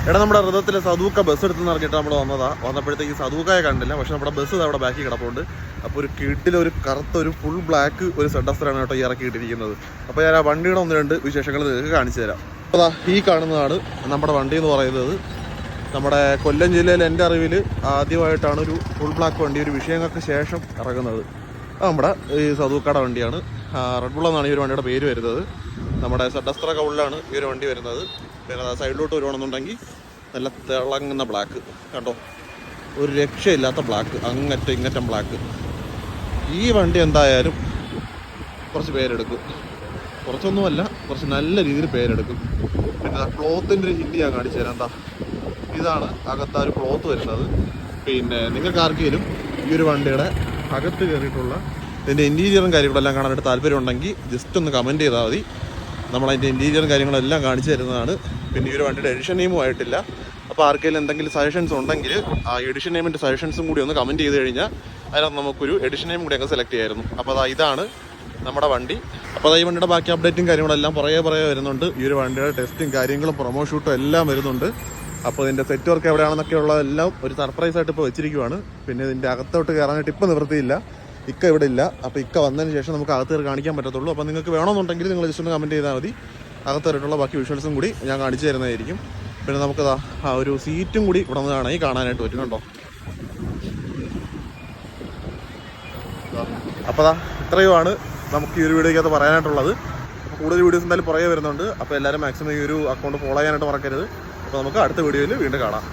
എടാ നമ്മുടെ ഹൃദയത്തിലെ സദൂക്ക ബസ് എടുത്ത് ഇറങ്ങിയിട്ട് നമ്മൾ വന്നപ്പോഴത്തേക്ക് സദൂക്കായെ കണ്ടില്ല. പക്ഷെ നമ്മുടെ ബസ് അവിടെ ബാക്കി കിടപ്പുണ്ട്. അപ്പോൾ ഒരു കിട്ടിലൊരു കറുത്ത ഒരു ഫുൾ ബ്ലാക്ക് ഒരു സെഡസ്റ്ററാണ് കേട്ടോ ഈ ഇറക്കിയിട്ടിരിക്കുന്നത്. അപ്പോൾ ഞാൻ ആ വണ്ടിയുടെ 1-2 വിശേഷങ്ങൾ നിങ്ങൾക്ക് കാണിച്ചു തരാം. അപ്പോൾ ഈ കാണുന്നതാണ് നമ്മുടെ വണ്ടി എന്ന് പറയുന്നത്. നമ്മുടെ കൊല്ലം ജില്ലയിൽ എൻ്റെ അറിവിൽ ആദ്യമായിട്ടാണ് ഒരു ഫുൾ ബ്ലാക്ക് വണ്ടി ഒരു വിഷയങ്ങൾക്ക് ശേഷം ഇറങ്ങുന്നത്. നമ്മുടെ ഈ സദൂക്കയുടെ വണ്ടിയാണ്. റെഡ് ബുൾ എന്നാണ് ഈ ഒരു വണ്ടിയുടെ പേര് വരുന്നത്. നമ്മുടെ സെഡസ്റ്റർ കൗളിലാണ് ഈ ഒരു വണ്ടി വരുന്നത്. പിന്നെ സൈഡിലോട്ട് വരുവാണെന്നുണ്ടെങ്കിൽ നല്ല തിളങ്ങുന്ന ബ്ലാക്ക് കേട്ടോ, ഒരു രക്ഷയില്ലാത്ത ബ്ലാക്ക്, അങ്ങറ്റം ഇങ്ങറ്റം ബ്ലാക്ക്. ഈ വണ്ടി എന്തായാലും കുറച്ച് പേരെടുക്കും, കുറച്ചൊന്നുമല്ല കുറച്ച് നല്ല രീതിയിൽ പേരെടുക്കും. പിന്നെ ക്ലോത്തിൻ്റെ ഒരു ഹിറ്റ് ഞാൻ കാണിച്ചു തരാം. എന്താ ഇതാണ് അകത്ത് ഒരു ക്ലോത്ത് വരുന്നത്. പിന്നെ നിങ്ങൾക്ക് ആർക്കെങ്കിലും ഈ ഒരു വണ്ടിയുടെ അകത്ത് കയറിയിട്ടുള്ള ഇതിൻ്റെ ഇൻറ്റീരിയറും കാര്യങ്ങളെല്ലാം കാണാനായിട്ട് താല്പര്യമുണ്ടെങ്കിൽ ജസ്റ്റ് ഒന്ന് കമൻറ്റ് ചെയ്താൽ മതി. നമ്മളതിൻ്റെ ഇൻറ്റീരിയറും കാര്യങ്ങളെല്ലാം കാണിച്ചു തരുന്നതാണ്. പിന്നെ ഈ ഒരു വണ്ടിയുടെ എഡിഷൻ നെയിമും ആയിട്ടില്ല. അപ്പോൾ ആർക്കെങ്കിലും എന്തെങ്കിലും സജഷൻസ് ഉണ്ടെങ്കിൽ ആ എഡിഷൻ നെയിമിൻ്റെ സജഷൻസും കൂടി ഒന്ന് കമൻറ്റ് ചെയ്ത് കഴിഞ്ഞാൽ അതിനകത്ത് നമുക്കൊരു എഡിഷൻ നെയിം കൂടി അങ്ങ് സെലക്ട് ചെയ്യായിരുന്നു. അപ്പോൾ ഇതാണ് നമ്മുടെ വണ്ടി. അപ്പോൾ ഈ വണ്ടിയുടെ ബാക്കി അപ്ഡേറ്റും കാര്യങ്ങളെല്ലാം പുറകെ വരുന്നുണ്ട്. ഈ ഒരു വണ്ടിയുടെ ടെസ്റ്റും കാര്യങ്ങളും പ്രൊമോ ഷൂട്ടും എല്ലാം വരുന്നുണ്ട്. അപ്പോൾ ഇതിൻ്റെ സെറ്റ് വർക്ക് എവിടെയാണെന്നൊക്കെ ഉള്ളതെല്ലാം ഒരു സർപ്രൈസായിട്ട് ഇപ്പോൾ വെച്ചിരിക്കുവാണ്. പിന്നെ ഇതിൻ്റെ അകത്തോട്ട് കയറാനായിട്ട് ഇപ്പോൾ നിവൃത്തിയില്ല, ഇക്ക ഇവിടെ ഇല്ല. അപ്പോൾ ഇക്ക വന്നതിന് ശേഷം നമുക്ക് അകത്ത് കയറി കാണിക്കാൻ പറ്റത്തുള്ളൂ. അപ്പോൾ നിങ്ങൾക്ക് വേണമെന്നുണ്ടെങ്കിൽ നിങ്ങൾ ജസ്റ്റ് ഒന്ന് കമൻറ്റ് ചെയ്താൽ മതി. അകത്ത് കയറിയിട്ടുള്ള ബാക്കി വിഷ്വൽസും കൂടി ഞാൻ കാണിച്ചു തരുന്നതായിരിക്കും. പിന്നെ നമുക്കതാ ആ ഒരു സീറ്റും കൂടി ഇവിടെ നിന്ന് കാണാനായിട്ട് പറ്റും കേട്ടോ. അപ്പോൾ ഇത്രയുമാണ് നമുക്ക് ഈ ഒരു വീഡിയോയ്ക്കകത്ത് പറയാനായിട്ടുള്ളത്. അപ്പോൾ കൂടുതൽ വീഡിയോസ് എന്തായാലും പുറകെ വരുന്നുണ്ട്. അപ്പോൾ എല്ലാവരും മാക്സിമം ഈ ഒരു അക്കൗണ്ട് ഫോളോ ചെയ്യാനായിട്ട് മറക്കരുത്. അപ്പോൾ നമുക്ക് അടുത്ത വീഡിയോയിൽ വീണ്ടും കാണാം.